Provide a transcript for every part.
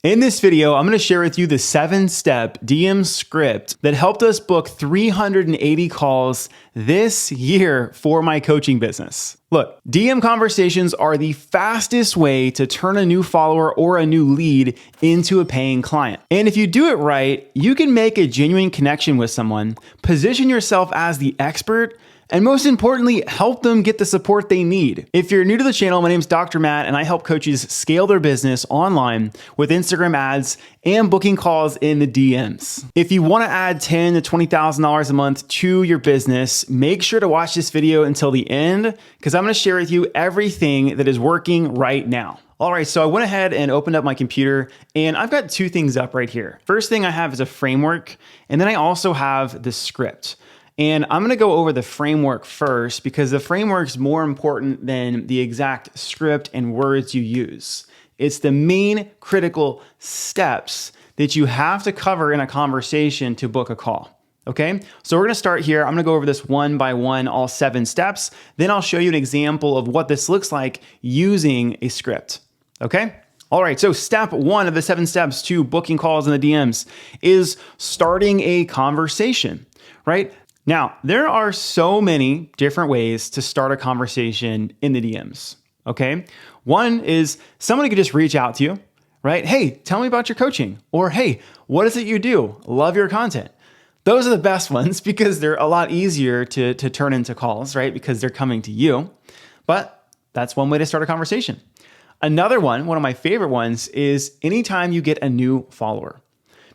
In this video, I'm going to share with you the 7-step DM script that helped us book 380 calls this year for my coaching business. Look, DM conversations are the fastest way to turn a new follower or a new lead into a paying client. And if you do it right, you can make a genuine connection with someone, position yourself as the expert, and most importantly, help them get the support they need. If you're new to the channel, my name is Dr. Matt, and I help coaches scale their business online with Instagram ads and booking calls in the DMs. If you want to add $10,000 to $20,000 a month to your business, make sure to watch this video until the end, because I'm going to share with you everything that is working right now. All right, so I went ahead and opened up my computer, and I've got two things up right here. First thing I have is a framework, and then I also have the script. And I'm going to go over the framework first because the framework is more important than the exact script and words you use. It's the main critical steps that you have to cover in a conversation to book a call. Okay, so we're going to start here. I'm going to go over this one by one, all 7 steps. Then I'll show you an example of what this looks like using a script. Okay. All right, so step 1 of the 7 steps to booking calls in the DMs is starting a conversation, right? Now, there are so many different ways to start a conversation in the DMs, okay? One is someone could just reach out to you, right? Hey, tell me about your coaching. Or, hey, what is it you do? Love your content. Those are the best ones because they're a lot easier to turn into calls, right? Because they're coming to you. But that's one way to start a conversation. Another one of my favorite ones, is anytime you get a new follower.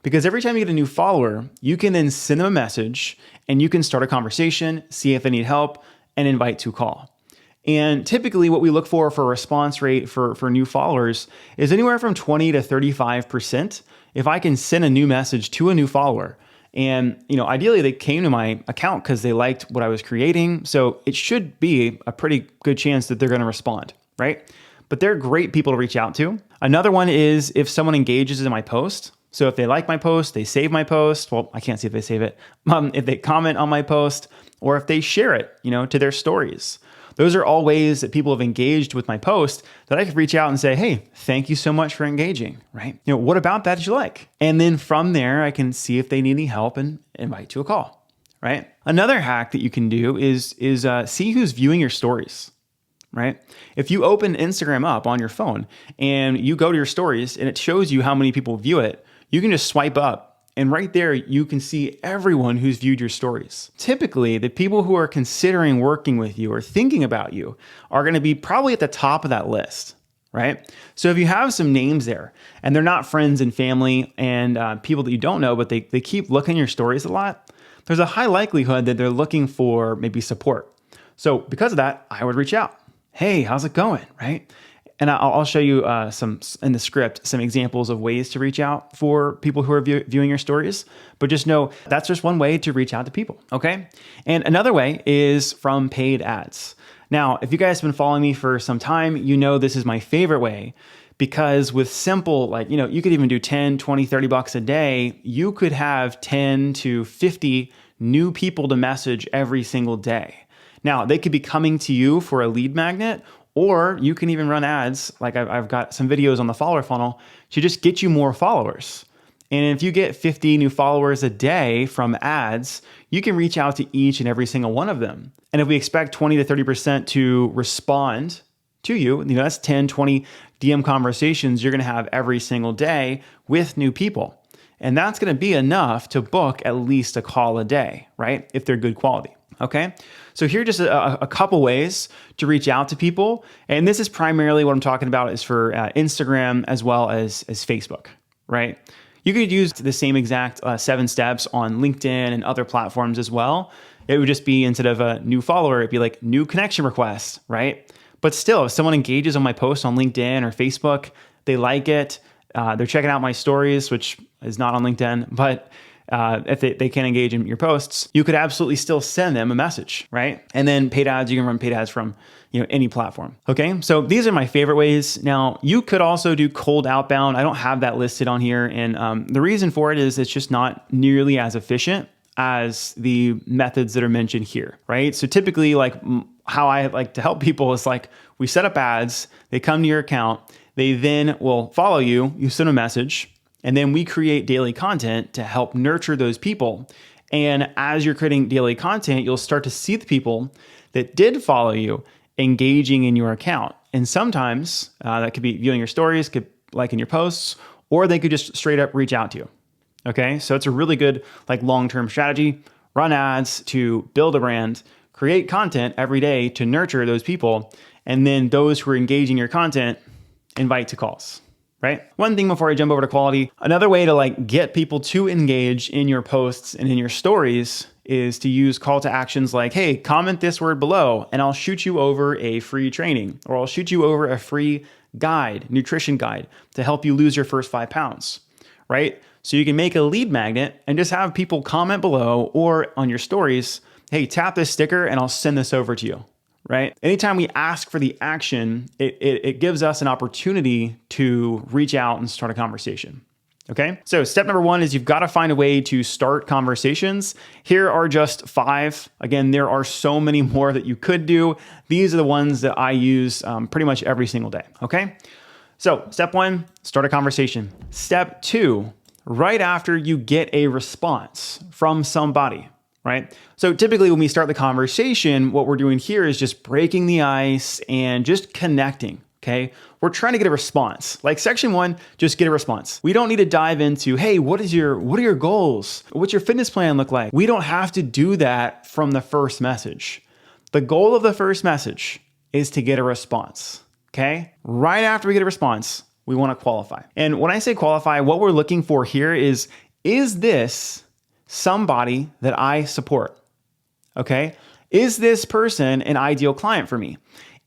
Because every time you get a new follower, you can then send them a message and you can start a conversation, see if they need help, and invite to call. And typically what we look for a response rate for new followers is anywhere from 20 to 35%. If I can send a new message to a new follower, and ideally they came to my account because they liked what I was creating, so it should be a pretty good chance that they're going to respond, right? But they're great people to reach out to. Another one is if someone engages in my post. So if they like my post, they save my post. Well, I can't see if they save it. If they comment on my post, or if they share it, to their stories. Those are all ways that people have engaged with my post that I could reach out and say, hey, thank you so much for engaging, right? What about that did you like? And then from there, I can see if they need any help and invite to a call, right? Another hack that you can do is see who's viewing your stories. Right? If you open Instagram up on your phone and you go to your stories and it shows you how many people view it, you can just swipe up and right there you can see everyone who's viewed your stories. Typically, the people who are considering working with you or thinking about you are going to be probably at the top of that list, right? So if you have some names there and they're not friends and family and people that you don't know, but they keep looking at your stories a lot, there's a high likelihood that they're looking for maybe support. So because of that, I would reach out. Hey, how's it going, right? And I'll show you some in the script, some examples of ways to reach out for people who are viewing your stories. But just know that's just one way to reach out to people, okay? And another way is from paid ads. Now, if you guys have been following me for some time, you know this is my favorite way because with simple, you could even do 10, 20, 30 bucks a day. You could have 10 to 50 new people to message every single day. Now, they could be coming to you for a lead magnet, or you can even run ads, like I've got some videos on the follower funnel, to just get you more followers. And if you get 50 new followers a day from ads, you can reach out to each and every single one of them. And if we expect 20 to 30% to respond to you, that's 10, 20 DM conversations you're going to have every single day with new people. And that's going to be enough to book at least a call a day, right? If they're good quality. Okay, so here are just a couple ways to reach out to people. And this is primarily what I'm talking about is for Instagram as well as Facebook, right? You could use the same exact 7 steps on LinkedIn and other platforms as well. It would just be instead of a new follower, it'd be like new connection request, right? But still, if someone engages on my post on LinkedIn or Facebook, they like it, they're checking out my stories, which is not on LinkedIn, but if they can't engage in your posts, you could absolutely still send them a message, right? And then paid ads, you can run paid ads from any platform. Okay, so these are my favorite ways. Now, you could also do cold outbound. I don't have that listed on here. And the reason for it is it's just not nearly as efficient as the methods that are mentioned here, right? So typically, how I like to help people is we set up ads, they come to your account, They then will follow you, you send a message, and then we create daily content to help nurture those people. And as you're creating daily content, you'll start to see the people that did follow you engaging in your account. And sometimes that could be viewing your stories, could liking your posts, or they could just straight up reach out to you. Okay, so it's a really good long-term strategy. Run ads to build a brand, create content every day to nurture those people, and then those who are engaging your content, invite to calls. Right? One thing before I jump over to quality, another way to get people to engage in your posts and in your stories is to use call to actions like, hey, comment this word below and I'll shoot you over a free training, or I'll shoot you over a free guide, nutrition guide to help you lose your first 5 pounds, right? So you can make a lead magnet and just have people comment below or on your stories, hey, tap this sticker and I'll send this over to you. Right? Anytime we ask for the action, it gives us an opportunity to reach out and start a conversation. Okay? So step number 1 is you've got to find a way to start conversations. Here are just 5. Again, there are so many more that you could do. These are the ones that I use pretty much every single day. Okay? So step 1, start a conversation. Step 2, right after you get a response from somebody, right? So typically when we start the conversation, what we're doing here is just breaking the ice and just connecting, okay? We're trying to get a response. Like section 1, just get a response. We don't need to dive into, hey, what are your goals? What's your fitness plan look like? We don't have to do that from the first message. The goal of the first message is to get a response, okay? Right after we get a response, we want to qualify. And when I say qualify, what we're looking for here is this somebody that I support? Okay. Is this person an ideal client for me?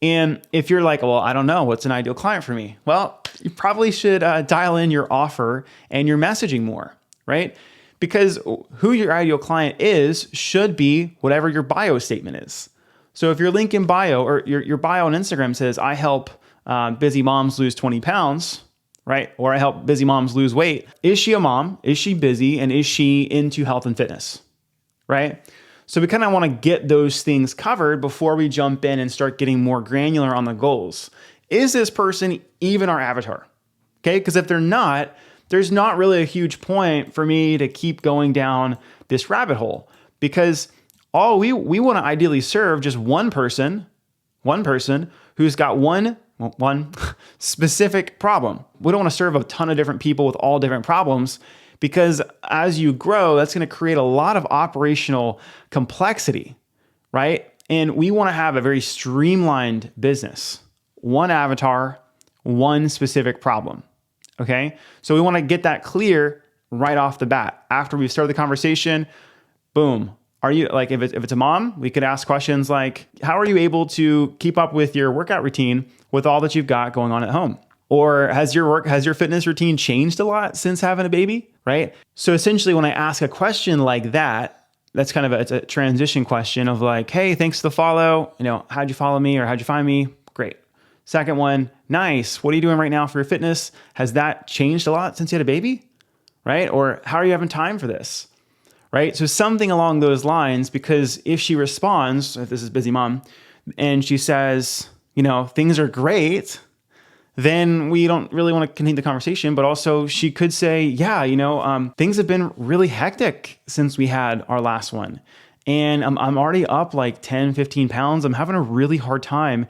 And if you're like, well, I don't know, what's an ideal client for me? Well, you probably should dial in your offer and your messaging more, right? Because who your ideal client is should be whatever your bio statement is. So if your link in bio or your bio on Instagram says, I help busy moms lose 20 pounds, right? Or I help busy moms lose weight. Is she a mom? Is she busy? And is she into health and fitness, right? So we kind of want to get those things covered before we jump in and start getting more granular on the goals. Is this person even our avatar? Okay, because if they're not, there's not really a huge point for me to keep going down this rabbit hole, because all we want to ideally serve just one person who's got one specific problem. We don't want to serve a ton of different people with all different problems, because as you grow, that's going to create a lot of operational complexity, right? And we want to have a very streamlined business. One avatar, one specific problem, okay? So we want to get that clear right off the bat. After we've started the conversation, boom. Are you if it's a mom, we could ask questions like, how are you able to keep up with your workout routine with all that you've got going on at home? Or has your fitness routine changed a lot since having a baby, right? So essentially when I ask a question like that, that's kind of it's a transition question of like, hey, thanks for the follow. How'd you follow me or how'd you find me? Great. Second one, nice. What are you doing right now for your fitness? Has that changed a lot since you had a baby, right? Or how are you having time for this? Right? So something along those lines, because if she responds, if this is busy mom, and she says, things are great, then we don't really want to continue the conversation. But also she could say, yeah, things have been really hectic since we had our last one. And I'm already up like 10, 15 pounds. I'm having a really hard time,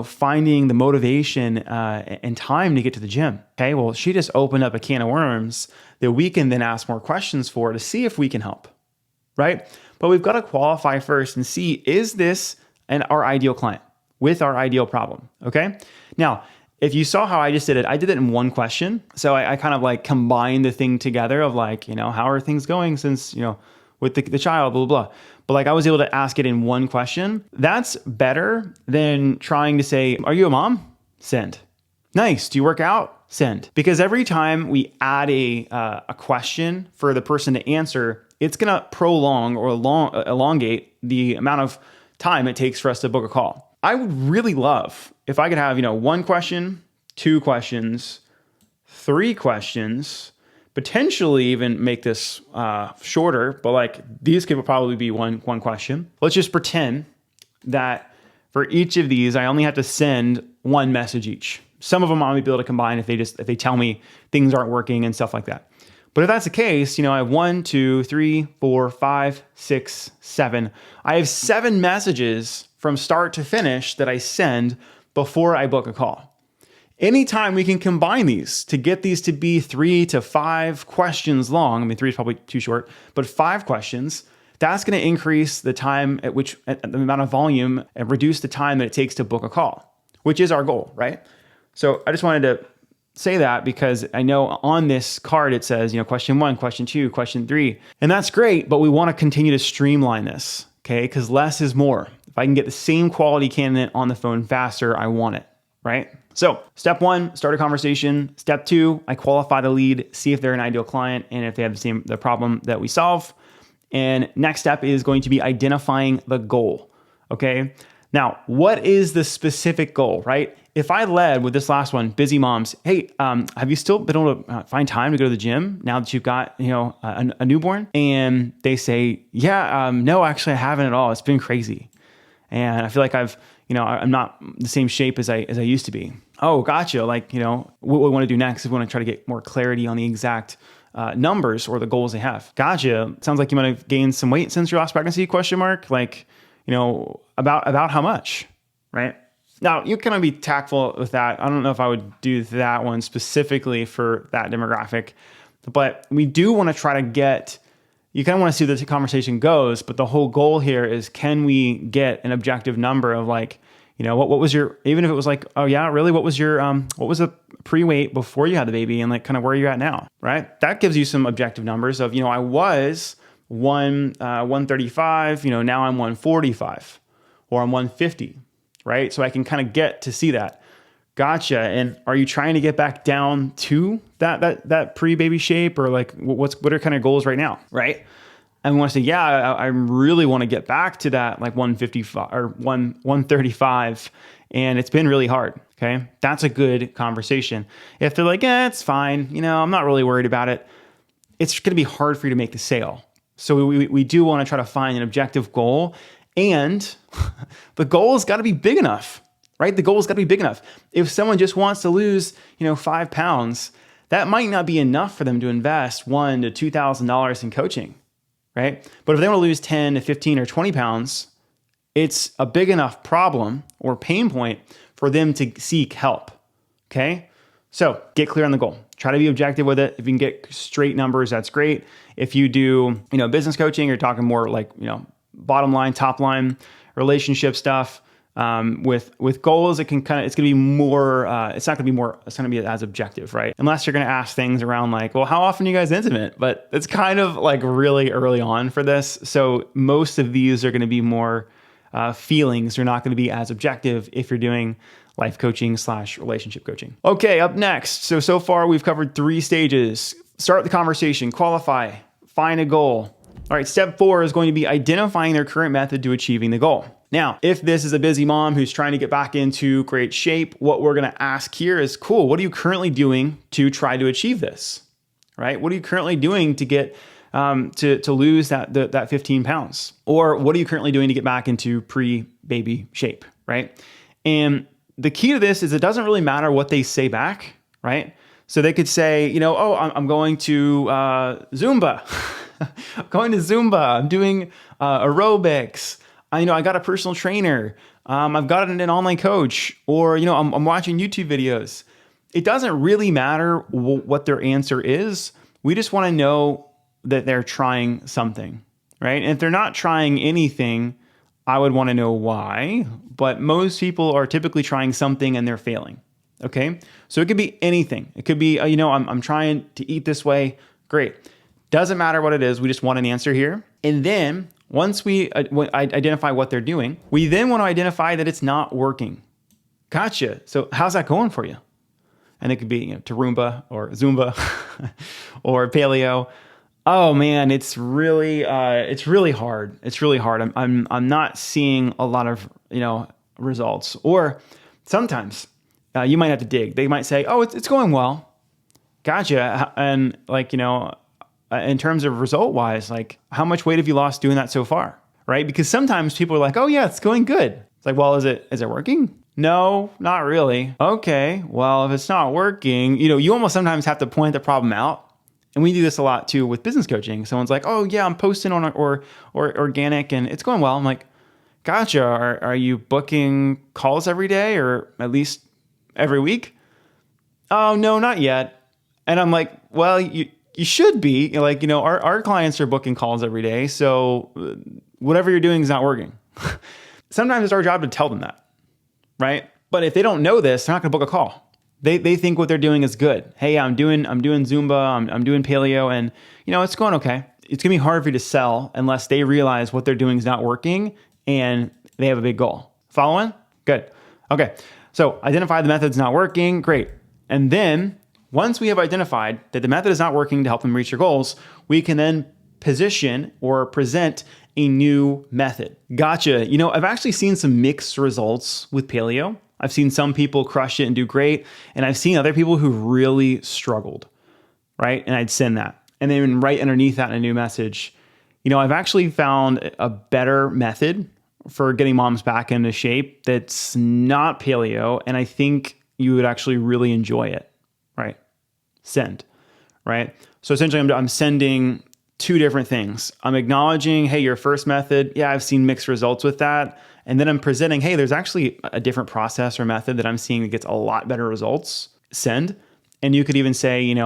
finding the motivation and time to get to the gym. Okay, well, she just opened up a can of worms that we can then ask more questions for to see if we can help, right? But we've got to qualify first and see, is this our ideal client with our ideal problem, okay? Now, if you saw how I just did it, I did it in one question. So I kind of combined the thing together of how are things going since, with the child, blah, blah, blah. But I was able to ask it in one question. That's better than trying to say, are you a mom? Send. Nice. Do you work out? Send. Because every time we add a question for the person to answer, it's going to prolong or elongate the amount of time it takes for us to book a call. I would really love if I could have, one question, 2 questions, 3 questions, potentially even make this shorter, but these could probably be one question. Let's just pretend that for each of these, I only have to send one message each. Some of them I might be able to combine if they tell me things aren't working and stuff like that. But if that's the case, I have 1, 2, 3, 4, 5, 6, 7. I have 7 messages from start to finish that I send before I book a call. Anytime we can combine these to get these to be 3 to 5 questions long, 3 is probably too short, but 5 questions, that's going to increase the time at the amount of volume and reduce the time that it takes to book a call, which is our goal, right? So I just wanted to say that because I know on this card it says, question 1, question 2, question 3, and that's great, but we want to continue to streamline this, okay? Because less is more. If I can get the same quality candidate on the phone faster, I want it, right? So step 1, start a conversation. Step 2, I qualify the lead, see if they're an ideal client and if they have the problem that we solve. And next step is going to be identifying the goal, okay? Now, what is the specific goal, right? If I led with this last one, busy moms, hey, have you still been able to find time to go to the gym now that you've got, a newborn? And they say, yeah, no, actually I haven't at all. It's been crazy. And I feel like I'm not the same shape as I used to be. Oh, gotcha. What we want to do next is we want to try to get more clarity on the exact numbers or the goals they have. Gotcha. Sounds like you might have gained some weight since your last pregnancy, ? About how much, right? Now, you can be tactful with that. I don't know if I would do that one specifically for that demographic, but we do want to try to get, you kind of want to see where the conversation goes, but the whole goal here is, can we get an objective number of what was your, even if it was oh yeah, really, what was the pre-weight before you had the baby and kind of where you're at now, right? That gives you some objective numbers of, I was 135, now I'm 145 or I'm 150, right? So I can kind of get to see that. Gotcha. And are you trying to get back down to that pre-baby shape, or what are kind of goals right now, right? And we want to say, yeah, I really want to get back to that 155 or 135, and it's been really hard. Okay, that's a good conversation. If they're it's fine, I'm not really worried about it, it's going to be hard for you to make the sale. So we do want to try to find an objective goal, and the goal has got to be big enough, right? The goal has got to be big enough. If someone just wants to lose, 5 pounds, that might not be enough for them to invest $1,000 to $2,000 in coaching, right? But if they want to lose 10 to 15 or 20 pounds, it's a big enough problem or pain point for them to seek help, okay? So get clear on the goal. Try to be objective with it. If you can get straight numbers, that's great. If you do, business coaching, you're talking more bottom line, top line, relationship stuff. With goals, it's going to be more, it's not going to be as objective, right? Unless you're going to ask things around well, how often are you guys intimate? But it's kind of really early on for this. So most of these are going to be more feelings. They're not going to be as objective if you're doing life coaching / relationship coaching. Okay, up next. So far we've covered 3 stages. Start the conversation, qualify, find a goal. All right, step 4 is going to be identifying their current method to achieving the goal. Now, if this is a busy mom who's trying to get back into great shape, what we're going to ask here is, cool, what are you currently doing to try to achieve this, right? What are you currently doing to get to lose that 15 pounds? Or what are you currently doing to get back into pre-baby shape, right? And the key to this is it doesn't really matter what they say back, right? So they could say, oh, I'm going to Zumba. I'm going to Zumba. I'm doing aerobics. I got a personal trainer. I've got an online coach, or, I'm watching YouTube videos. It doesn't really matter what their answer is. We just want to know that they're trying something, right? And if they're not trying anything, I would want to know why, but most people are typically trying something and they're failing. Okay. So it could be anything. It could be, I'm trying to eat this way. Great. Doesn't matter what it is. We just want an answer here. And then once we identify what they're doing, we then want to identify that it's not working. Gotcha. So how's that going for you? And it could be Tarumba or Zumba or paleo. Oh man, it's really hard. It's really hard. I'm not seeing a lot of, results. Or sometimes you might have to dig. They might say, oh, it's going well. Gotcha. And in terms of result wise, how much weight have you lost doing that so far? Right? Because sometimes people are like, oh yeah, it's going good. It's well, is it working? No, not really. Okay, well, if it's not working, you almost sometimes have to point the problem out. And we do this a lot too with business coaching. Someone's like, oh yeah, I'm posting on or organic and it's going well. I'm like, gotcha. Are you booking calls every day or at least every week? Oh, no, not yet. And I'm like, well, you should be. Like, our clients are booking calls every day. So whatever you're doing is not working. Sometimes it's our job to tell them that, right? But if they don't know this, they're not going to book a call. They think what they're doing is good. Hey, I'm doing Zumba, I'm doing paleo, and it's going okay. It's gonna be hard for you to sell unless they realize what they're doing is not working and they have a big goal. Following? Good. Okay. So identify the method's not working. Great. And then once we have identified that the method is not working to help them reach their goals, we can then position or present a new method. Gotcha. I've actually seen some mixed results with paleo. I've seen some people crush it and do great. And I've seen other people who really struggled, right? And I'd send that. And then right underneath that in a new message, I've actually found a better method for getting moms back into shape that's not paleo. And I think you would actually really enjoy it, right? Send, right? So essentially I'm sending two different things. I'm acknowledging, hey, your first method, yeah, I've seen mixed results with that. And then I'm presenting, hey, there's actually a different process or method that I'm seeing that gets a lot better results. Send. And you could even say, you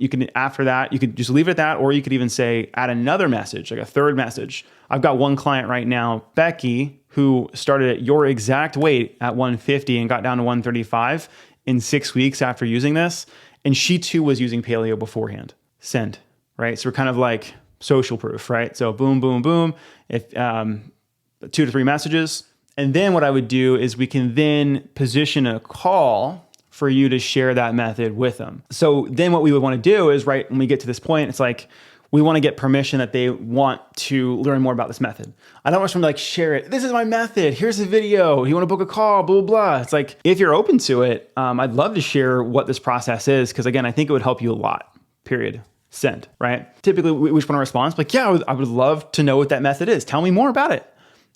can, after that, you could just leave it at that, or you could even say, add another message, like a third message. I've got one client right now, Becky, who started at your exact weight at 150 and got down to 135 in 6 weeks after using this. And she too was using paleo beforehand. Send, right? So we're kind of like social proof, right? So boom, boom, boom. If 2 to 3 messages. And then what I would do is we can then position a call for you to share that method with them. So then what we would want to do is, right, when we get to this point, it's like, we want to get permission that they want to learn more about this method. I don't want someone to like share it. This is my method. Here's a video. You want to book a call, blah, blah, blah. It's like, if you're open to it, I'd love to share what this process is. Cause again, I think it would help you a lot, period. Send, right? Typically we just want a response like, yeah, I would love to know what that method is. Tell me more about it.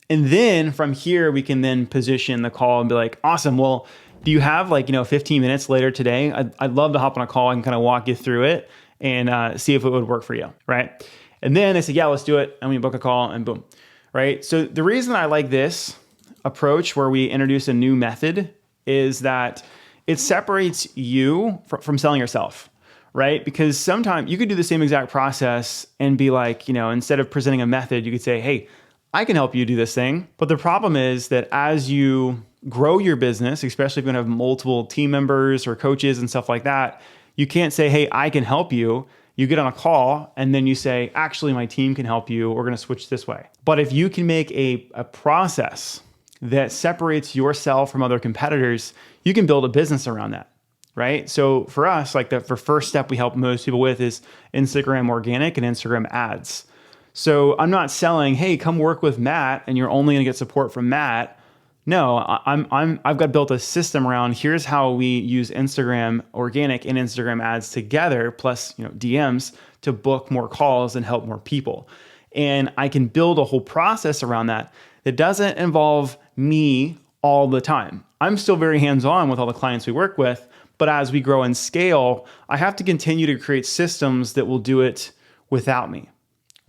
And then from here, we can then position the call and be like, awesome. Well, do you have 15 minutes later today? I'd love to hop on a call and kind of walk you through it and see if it would work for you, right? And then they say, yeah, let's do it. And we book a call and boom, right? So the reason I like this approach where we introduce a new method is that it separates you from selling yourself, right? Because sometimes you could do the same exact process and be like, instead of presenting a method, you could say, hey, I can help you do this thing. But the problem is that as you grow your business, especially if you're gonna have multiple team members or coaches and stuff like that, you can't say, hey, I can help you. You get on a call and then you say, actually, my team can help you. We're gonna switch this way. But if you can make a process that separates yourself from other competitors, you can build a business around that, right? So for us, like the first step we help most people with is Instagram organic and Instagram ads. So I'm not selling, hey, come work with Matt and you're only gonna get support from Matt. No, I've got built a system around here's how we use Instagram organic and Instagram ads together, plus DMs to book more calls and help more people. And I can build a whole process around that doesn't involve me all the time. I'm still very hands-on with all the clients we work with, but as we grow and scale, I have to continue to create systems that will do it without me.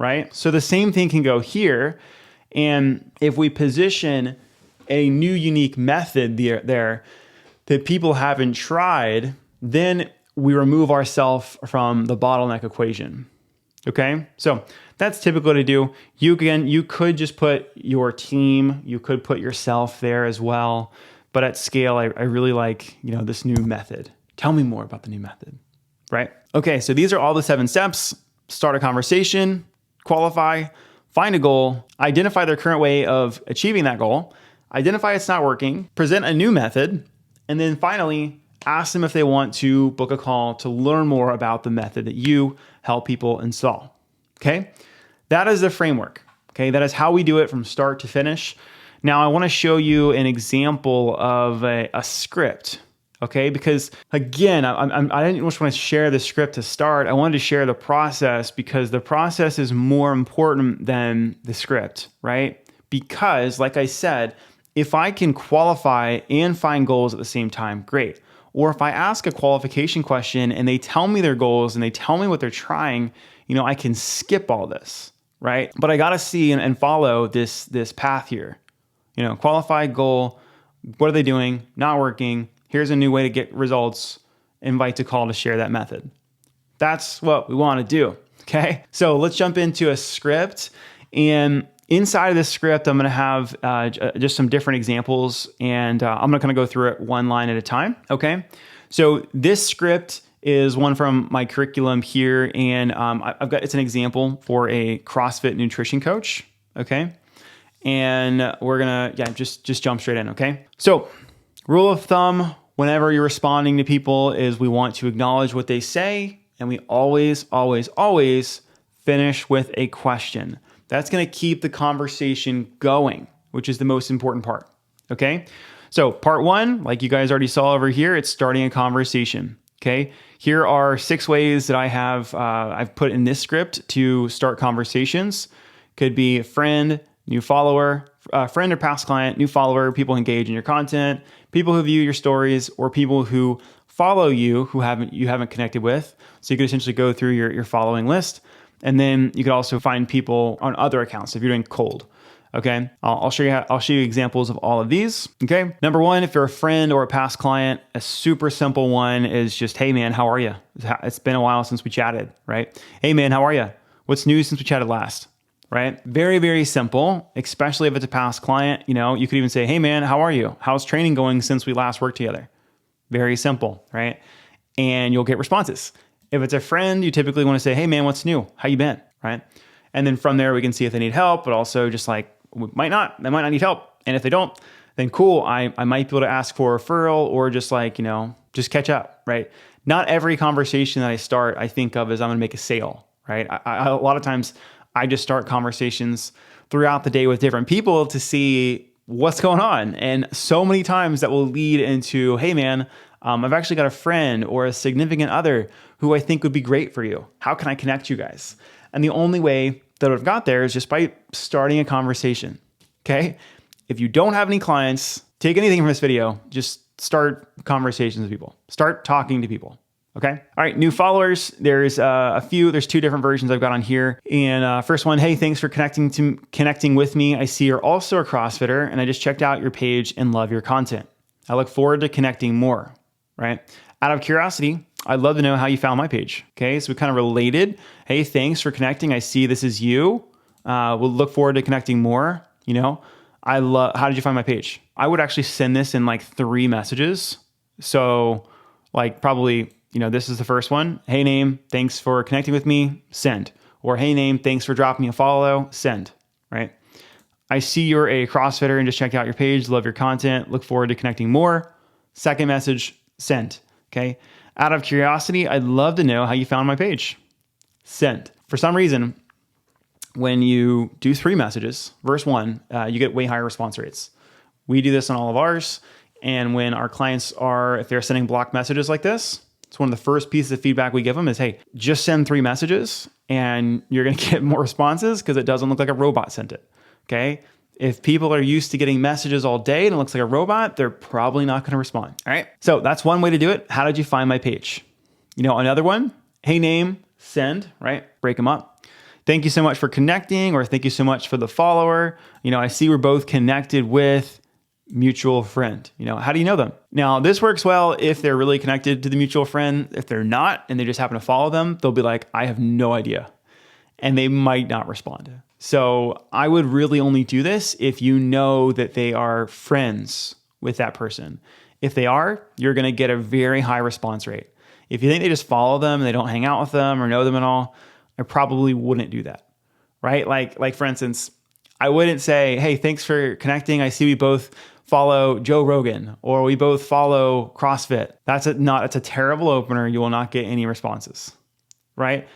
Right? So the same thing can go here. And if we position a new unique method there that people haven't tried, then we remove ourselves from the bottleneck equation. Okay? So that's typical to do. You could just put your team, you could put yourself there as well. But at scale, I really like, this new method. Tell me more about the new method, right? Okay, so these are all the 7 steps. Start a conversation, qualify, find a goal, identify their current way of achieving that goal, identify it's not working, present a new method, and then finally, ask them if they want to book a call to learn more about the method that you help people install. Okay? That is the framework. Okay? That is how we do it from start to finish. Now, I want to show you an example of a script. Okay, because again, I didn't just want to share the script to start. I wanted to share the process because the process is more important than the script, right? Because like I said, If I can qualify and find goals at the same time, great. Or if I ask a qualification question and they tell me their goals and they tell me what they're trying, I can skip all this, right? But I got to see and follow this path here. Qualified goal, what are they doing? Not working. Here's a new way to get results. Invite to call to share that method. That's what we want to do, okay? So let's jump into a script. And inside of this script, I'm going to have just some different examples, and I'm going to kind of go through it one line at a time, okay? So this script is one from my curriculum here, and it's an example for a CrossFit nutrition coach, okay? And we're going to, just jump straight in, okay? So rule of thumb, whenever you're responding to people, is we want to acknowledge what they say, and we always, always, always finish with a question. That's going to keep the conversation going, which is the most important part, okay? So part one, like you guys already saw over here, it's starting a conversation, okay? Here are 6 ways that I've put in this script to start conversations. Could be friend, new follower, friend or past client, new follower, people who engage in your content, people who view your stories, or people who follow you who you haven't connected with. So you could essentially go through your following list. And then you could also find people on other accounts if you're doing cold. Okay, I'll show you examples of all of these. Okay, number one, if you're a friend or a past client, a super simple one is just, hey man, how are you? It's been a while since we chatted, right? Hey man, how are you? What's new since we chatted last? Right? Very, very simple, especially if it's a past client. You could even say, hey man, how are you? How's training going since we last worked together? Very simple, right? And you'll get responses. If it's a friend, you typically want to say, hey man, what's new? How you been? Right? And then from there, we can see if they need help, but also just like, they might not need help. And if they don't, then cool, I might be able to ask for a referral or just like, just catch up, right? Not every conversation that I start, I think of as I'm going to make a sale, right? A lot of times I just start conversations throughout the day with different people to see what's going on. And so many times that will lead into, hey man, I've actually got a friend or a significant other who I think would be great for you. How can I connect you guys? And the only way that I've got there is just by starting a conversation, okay? If you don't have any clients, take anything from this video, just start conversations with people. Start talking to people, okay? All right, new followers. There's there's 2 different versions I've got on here. And first one, hey, thanks for connecting with me. I see you're also a CrossFitter, and I just checked out your page and love your content. I look forward to connecting more, right? Out of curiosity, I'd love to know how you found my page. Okay, so we kind of related. Hey, thanks for connecting. I see this is you. We'll look forward to connecting more. How did you find my page? I would actually send this in like 3 messages. So like probably, this is the first one. Hey name, thanks for connecting with me, send. Or hey name, thanks for dropping me a follow, send, right? I see you're a CrossFitter and just checked out your page, love your content, look forward to connecting more. Second message, send, okay? Out of curiosity, I'd love to know how you found my page. Send. For some reason, when you do 3 messages, verse 1, you get way higher response rates. We do this on all of ours. And when our clients if they're sending block messages like this, it's one of the first pieces of feedback we give them is, hey, just send 3 messages and you're going to get more responses because it doesn't look like a robot sent it, okay? If people are used to getting messages all day and it looks like a robot, they're probably not going to respond. All right. So that's one way to do it. How did you find my page? Another one, hey name, send, right? Break them up. Thank you so much for connecting, or thank you so much for the follower. I see we're both connected with mutual friend. How do you know them? Now, this works well if they're really connected to the mutual friend. If they're not, and they just happen to follow them, they'll be like, I have no idea. And they might not respond. So I would really only do this if you know that they are friends with that person. If they are, you're going to get a very high response rate. If you think they just follow them and they don't hang out with them or know them at all, I probably wouldn't do that, right? Like for instance, I wouldn't say, hey, thanks for connecting. I see we both follow Joe Rogan or we both follow CrossFit. It's a terrible opener. You will not get any responses, right?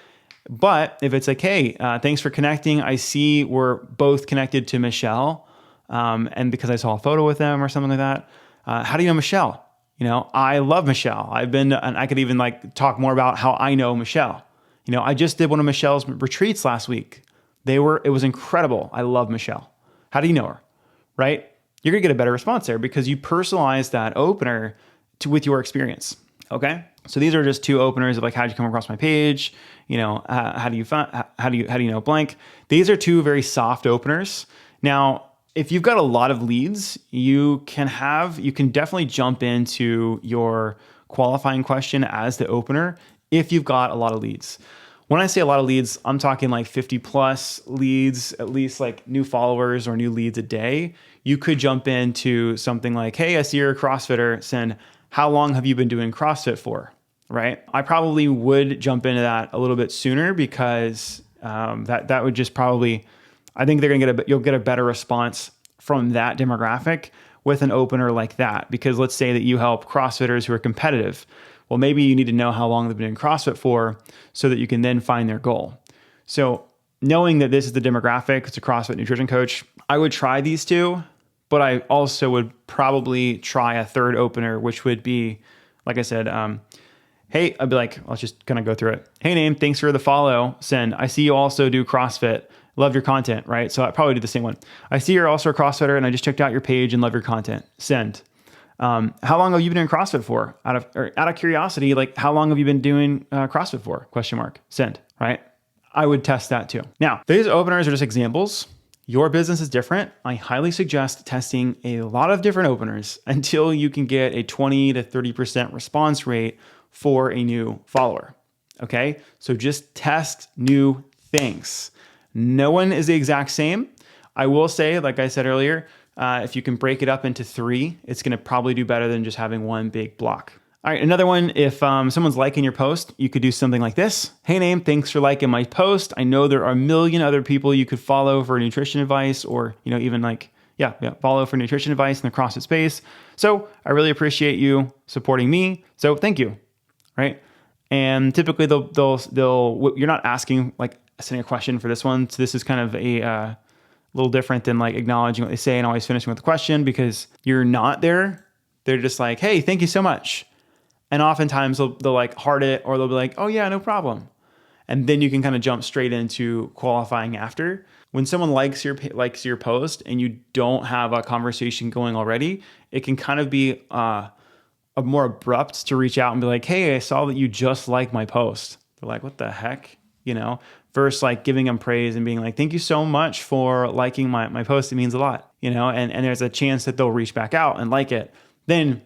But if it's like, hey, thanks for connecting. I see we're both connected to Michelle. And because I saw a photo with them or something like that. How do you know Michelle? I love Michelle. And I could even like talk more about how I know Michelle. I just did one of Michelle's retreats last week. It was incredible. I love Michelle. How do you know her? Right? you're gonna get a better response there because you personalize that opener with your experience. Okay. So these are just two openers of like, how'd you come across my page? How do you know blank? These are two very soft openers. Now, if you've got a lot of leads, you can definitely jump into your qualifying question as the opener if you've got a lot of leads. When I say a lot of leads, I'm talking like 50 plus leads, at least like new followers or new leads a day. You could jump into something like, hey, I see you're a CrossFitter. Send, how long have you been doing CrossFit for? Right? I probably would jump into that a little bit sooner because that would just probably, I think you'll get a better response from that demographic with an opener like that. Because let's say that you help CrossFitters who are competitive. Well, maybe you need to know how long they've been doing CrossFit for so that you can then find their goal. So knowing that this is the demographic, it's a CrossFit nutrition coach, I would try these two, but I also would probably try a third opener, which would be, like I said, hey, I'd be like, let's just kind of go through it. Hey, name, thanks for the follow. Send, I see you also do CrossFit. Love your content, right? So I probably do the same one. I see you're also a CrossFitter and I just checked out your page and love your content. Send. How long have you been doing CrossFit for? Out of curiosity, like how long have you been doing CrossFit for? ? Send, right? I would test that too. Now, these openers are just examples. Your business is different. I highly suggest testing a lot of different openers until you can get a 20 to 30% response rate for a new follower. Okay. So just test new things. No one is the exact same. I will say, like I said earlier, if you can break it up into 3, it's going to probably do better than just having one big block. All right. Another one, if someone's liking your post, you could do something like this. Hey, name, thanks for liking my post. I know there are a million other people you could follow for nutrition advice or, even like, follow for nutrition advice in the CrossFit space. So I really appreciate you supporting me. So thank you. Right. And typically you're not asking like sending a question for this one. So this is kind of a little different than like acknowledging what they say and always finishing with a question because you're not there. They're just like, hey, thank you so much. And oftentimes they'll like heart it or they'll be like, oh yeah, no problem. And then you can kind of jump straight into qualifying after. When someone likes your post and you don't have a conversation going already, it can kind of be a more abrupt to reach out and be like, hey, I saw that you just liked my post. They're like, what the heck? Versus like giving them praise and being like, thank you so much for liking my post. It means a lot, and there's a chance that they'll reach back out and like it. Then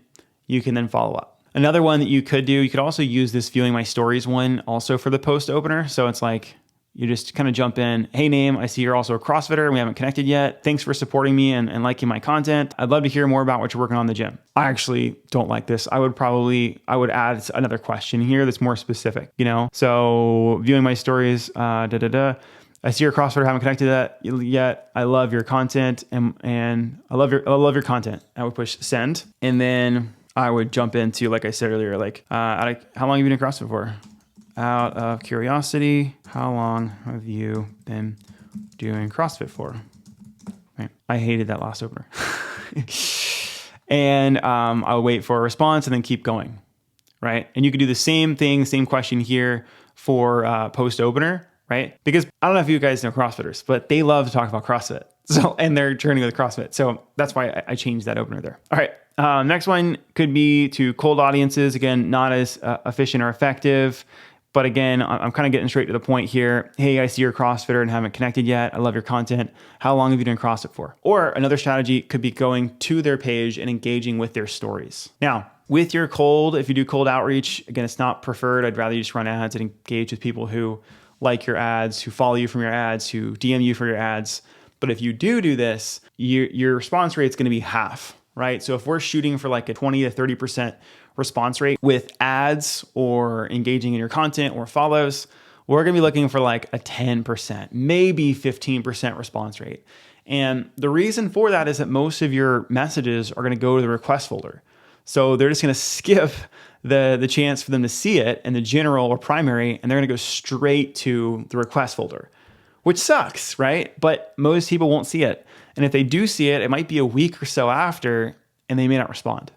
you can then follow up. Another one that you could also use this viewing my stories one also for the post opener. So it's like, you just kind of jump in. Hey, name, I see you're also a CrossFitter and we haven't connected yet. Thanks for supporting me and liking my content. I'd love to hear more about what you're working on in the gym. I actually don't like this. I would add another question here that's more specific, So viewing my stories, I see you're a CrossFitter, haven't connected yet. I love your content and I love your content. I would push send. And then I would jump into, like I said earlier, like, how long have you been in CrossFit for? Out of curiosity, how long have you been doing CrossFit for? Right. I hated that last opener. And I'll wait for a response and then keep going. Right. And you can do the same thing, same question here for post opener, right? Because I don't know if you guys know CrossFitters, but they love to talk about CrossFit. And they're journeying with CrossFit. So that's why I changed that opener there. All right. Next one could be to cold audiences. Again, not as efficient or effective. But again, I'm kind of getting straight to the point here. Hey, I see you're a CrossFitter and haven't connected yet. I love your content. How long have you been doing CrossFit for? Or another strategy could be going to their page and engaging with their stories. Now, with your if you do cold outreach, again, it's not preferred. I'd rather you just run ads and engage with people who like your ads, who follow you from your ads, who DM you for your ads. But if you do this, your response rate is going to be half, right? So if we're shooting for like a 20 to 30% response rate with ads or engaging in your content or follows, we're going to be looking for like a 10%, maybe 15% response rate. And the reason for that is that most of your messages are going to go to the request folder. So they're just going to skip the chance for them to see it in the general or primary, and they're going to go straight to the request folder, which sucks, right? But most people won't see it. And if they do see it, it might be a week or so after, and they may not respond.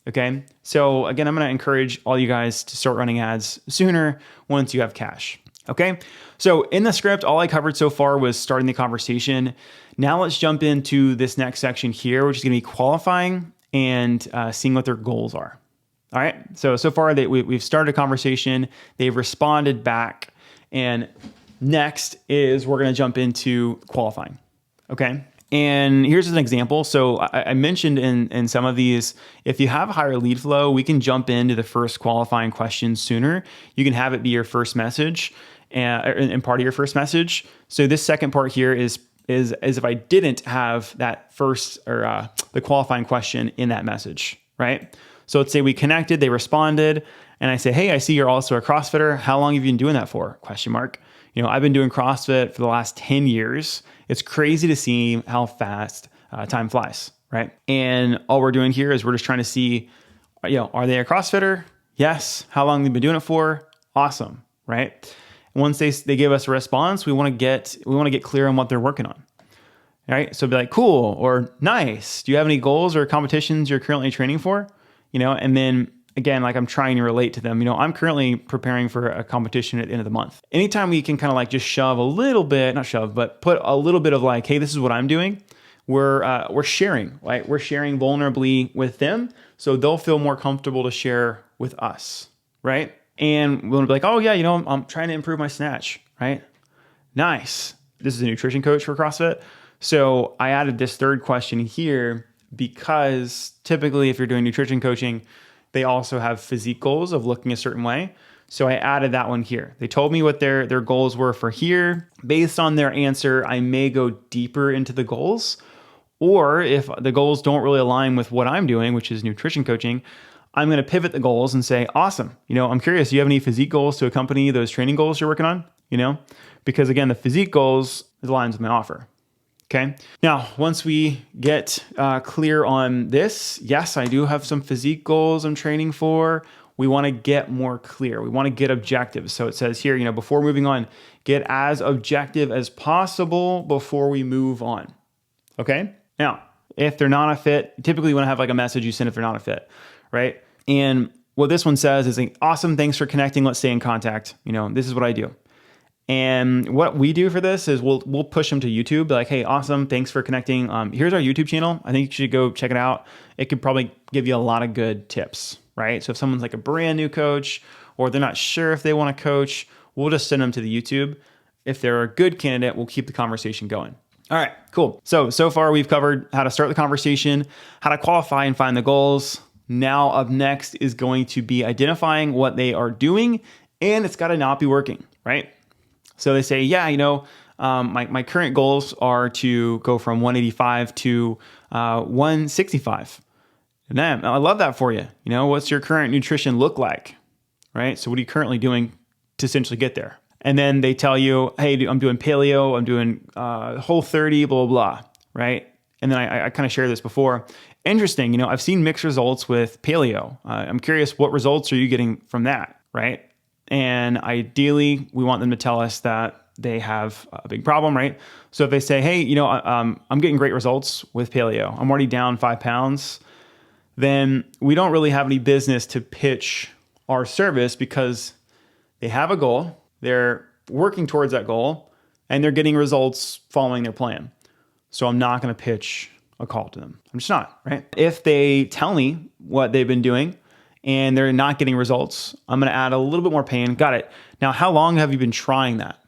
Okay. So again, I'm going to encourage all you guys to start running ads sooner once you have cash. Okay, so in the script, all I covered so far was starting the conversation. Now let's jump into this next section here, which is gonna be qualifying and seeing what their goals are. All right, so far we've started a conversation, they've responded back, and next is we're gonna jump into qualifying, okay? And here's an example. So I mentioned in some of these, if you have a higher lead flow, we can jump into the first qualifying question sooner. You can have it be your first message and part of your first message. So this second part here is if I didn't have that first or the qualifying question in that message, right? So let's say we connected, they responded, and I say, hey, I see you're also a CrossFitter. How long have you been doing that for? Question mark. You know, I've been doing CrossFit for the last 10 years. It's crazy to see how fast time flies, right? And all we're doing here is we're just trying to see, you know, are they a CrossFitter? Yes. How long they've been doing it for? Awesome, right? Once they give us a response, we want to get clear on what they're working on. All right? So be like, cool or nice. Do you have any goals or competitions you're currently training for? You know, and then again, like I'm trying to relate to them. You know, I'm currently preparing for a competition at the end of the month. Anytime we can kind of like just shove a little bit, not shove, but put a little bit of like, hey, this is what I'm doing. We're sharing, right? We're sharing vulnerably with them, so they'll feel more comfortable to share with us, right? And we'll be like, oh yeah, you know, I'm trying to improve my snatch, right? Nice. This is a nutrition coach for CrossFit. So I added this third question here because typically if you're doing nutrition coaching, they also have physique goals of looking a certain way. So I added that one here. They told me what their goals were for here. Based on their answer, I may go deeper into the goals. Or if the goals don't really align with what I'm doing, which is nutrition coaching, I'm going to pivot the goals and say, awesome. You know, I'm curious, do you have any physique goals to accompany those training goals you're working on? You know, because again, the physique goals aligns with my offer. Okay. Now, once we get clear on this, yes, I do have some physique goals I'm training for. We want to get more clear. We want to get objective. So it says here, you know, before moving on, get as objective as possible before we move on. Okay. Now, if they're not a fit, typically you want to have like a message you send if they're not a fit, right? And what this one says is like, awesome, thanks for connecting. Let's stay in contact. You know, this is what I do. And what we do for this is we'll push them to YouTube, be like, hey, awesome, thanks for connecting. Here's our YouTube channel. I think you should go check it out. It could probably give you a lot of good tips, right? So if someone's like a brand new coach or they're not sure if they want to coach, we'll just send them to the YouTube. If they're a good candidate, we'll keep the conversation going. All right, cool. So far we've covered how to start the conversation, how to qualify and find the goals. Now up next is going to be identifying what they are doing, and it's got to not be working, right? So they say, yeah, you know, my current goals are to go from 185 to 165. And then I love that for you. You know, what's your current nutrition look like, right? So what are you currently doing to essentially get there? And then they tell you, hey, I'm doing paleo, I'm doing Whole30, blah, blah, blah, right? And then I kind of shared this before. Interesting, you know, I've seen mixed results with paleo. I'm curious, what results are you getting from that, right? And ideally, we want them to tell us that they have a big problem, right? So if they say, hey, you know, I'm getting great results with paleo, I'm already down 5 pounds, then we don't really have any business to pitch our service because they have a goal, they're working towards that goal, and they're getting results following their plan. So I'm not going to pitch a call to them. I'm just not, right? If they tell me what they've been doing and they're not getting results, I'm going to add a little bit more pain. Got it. Now, how long have you been trying that?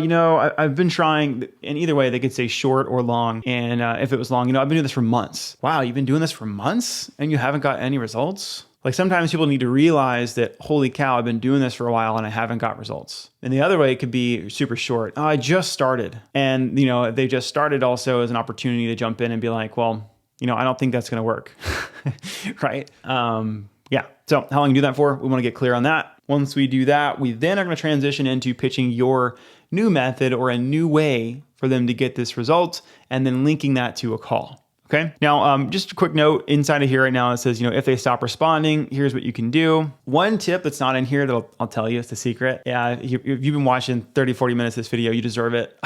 You know, I've been trying, and either way, they could say short or long. And if it was long, you know, I've been doing this for months. Wow, you've been doing this for months and you haven't got any results? Like sometimes people need to realize that, holy cow, I've been doing this for a while and I haven't got results. And the other way, it could be super short. Oh, I just started. And, you know, they just started also as an opportunity to jump in and be like, well, you know, I don't think that's going to work. Right? Yeah. So how long you do that for? We want to get clear on that. Once we do that, we then are going to transition into pitching your new method or a new way for them to get this result and then linking that to a call. Okay. Now, just a quick note inside of here right now, it says, you know, if they stop responding, here's what you can do. One tip that's not in here that I'll tell you, it's the secret. Yeah. If you've been watching 30, 40 minutes of this video, you deserve it.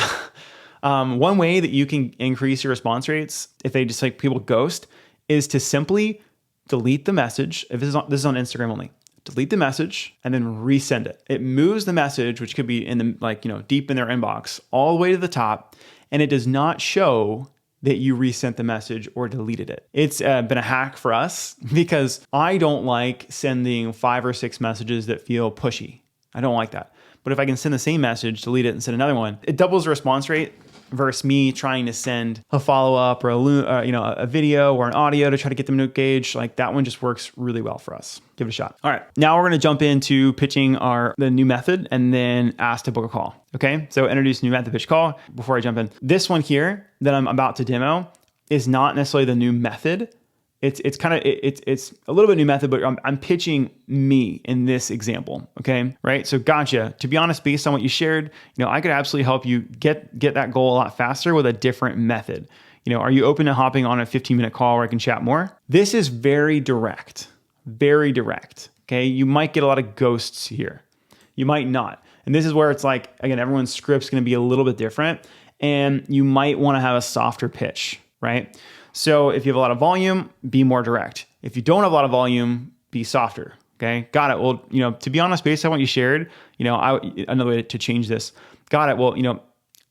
One way that you can increase your response rates if they just like people ghost is to simply delete the message. If this is on Instagram only, delete the message, and then resend it. It moves the message, which could be in the deep in their inbox, all the way to the top, and it does not show that you resent the message or deleted it. It's been a hack for us because I don't like sending 5 or 6 messages that feel pushy. I don't like that. But if I can send the same message, delete it, and send another one, it doubles the response rate versus me trying to send a follow-up or a video or an audio to try to get them to engage. Like that one just works really well for us. Give it a shot. All right, now we're gonna jump into pitching the new method and then ask to book a call. Okay, so introduce new method, pitch call. Before I jump in, this one here that I'm about to demo is not necessarily the new method. It's a little bit new method, but I'm pitching me in this example. Okay, right? So gotcha. To be honest, based on what you shared, I could absolutely help you get that goal a lot faster with a different method. Are you open to hopping on a 15-minute call where I can chat more? This is very direct, very direct. Okay, you might get a lot of ghosts here. You might not. And this is where it's like, again, everyone's script's going to be a little bit different, and you might want to have a softer pitch, right? So if you have a lot of volume, be more direct. If you don't have a lot of volume, be softer. Okay, got it. Well, to be honest, based on what you shared, another way to change this. Got it. Well,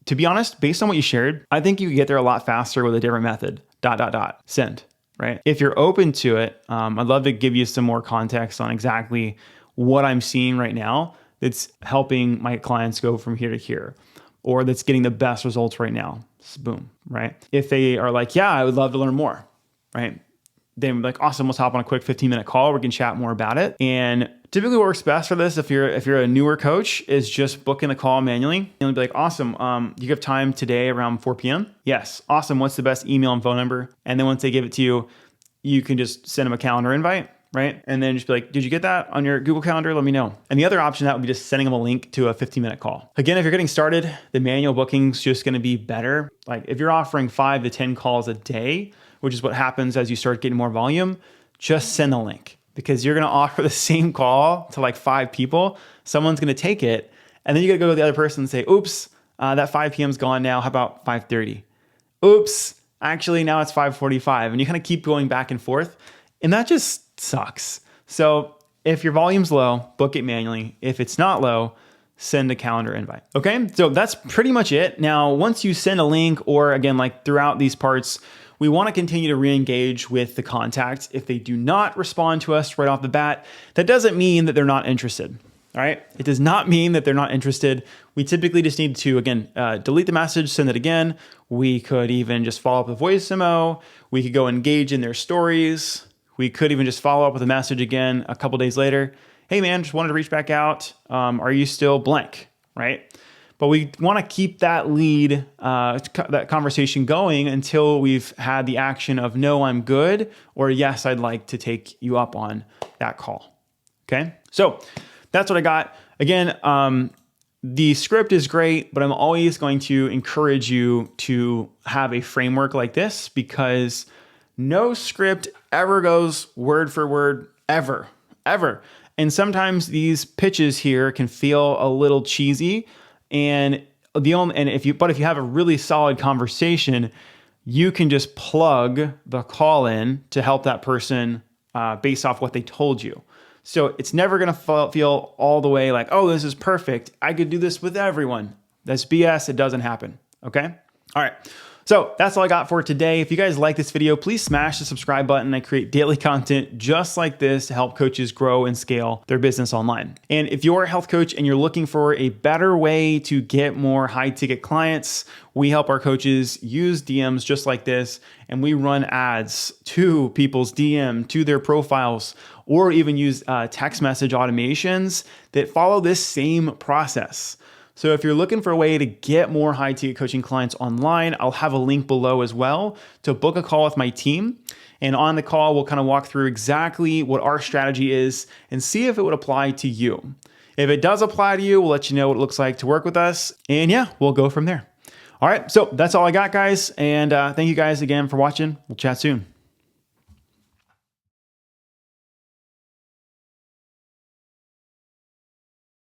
to be honest, based on what you shared, I think you could get there a lot faster with a different method. ... Send. Right. If you're open to it, I'd love to give you some more context on exactly what I'm seeing right now that's helping my clients go from here to here, or that's getting the best results right now. Boom, right? If they are like, yeah, I would love to learn more, right? Then like, awesome, let's hop on a quick 15-minute call. We can chat more about it. And typically what works best for this, if you're a newer coach, is just booking the call manually. And be like, awesome, you have time today around 4 p.m.? Yes. Awesome. What's the best email and phone number? And then once they give it to you, you can just send them a calendar invite, right? And then just be like, did you get that on your Google Calendar? Let me know. And the other option, that would be just sending them a link to a 15-minute call. Again, if you're getting started, the manual booking's just going to be better. Like if you're offering 5 to 10 calls a day, which is what happens as you start getting more volume, just send a link, because you're going to offer the same call to like 5 people. Someone's going to take it, and then you got to go to the other person and say, oops, that 5 p.m.'s gone now. How about 5:30? Oops, actually now it's 5:45. And you kind of keep going back and forth, and that just sucks. So if your volume's low, book it manually. If it's not low, send a calendar invite. Okay, so that's pretty much it. Now, once you send a link, or again, like throughout these parts, we want to continue to re-engage with the contact. If they do not respond to us right off the bat, that doesn't mean that they're not interested. All right, it does not mean that they're not interested. We typically just need to, again, delete the message, send it again. We could even just follow up with voice memo. We could go engage in their stories. We could even just follow up with a message again a couple days later. Hey man, just wanted to reach back out. Are you still blank, right? But we want to keep that lead, that conversation going until we've had the action of no, I'm good, or yes, I'd like to take you up on that call. Okay, so that's what I got. Again, the script is great, but I'm always going to encourage you to have a framework like this, because no script ever goes word for word, ever. And sometimes these pitches here can feel a little cheesy. And if you have a really solid conversation, you can just plug the call in to help that person based off what they told you. So it's never going to feel all the way like, oh, this is perfect, I could do this with everyone. That's BS. It doesn't happen. Okay. All right. So that's all I got for today. If you guys like this video, please smash the subscribe button. I create daily content just like this to help coaches grow and scale their business online. And if you're a health coach and you're looking for a better way to get more high ticket clients, we help our coaches use DMs just like this. And we run ads to people's DM, to their profiles, or even use text message automations that follow this same process. So if you're looking for a way to get more high ticket coaching clients online, I'll have a link below as well to book a call with my team. And on the call, we'll kind of walk through exactly what our strategy is and see if it would apply to you. If it does apply to you, we'll let you know what it looks like to work with us. And yeah, we'll go from there. All right, so that's all I got, guys. And thank you guys again for watching. We'll chat soon.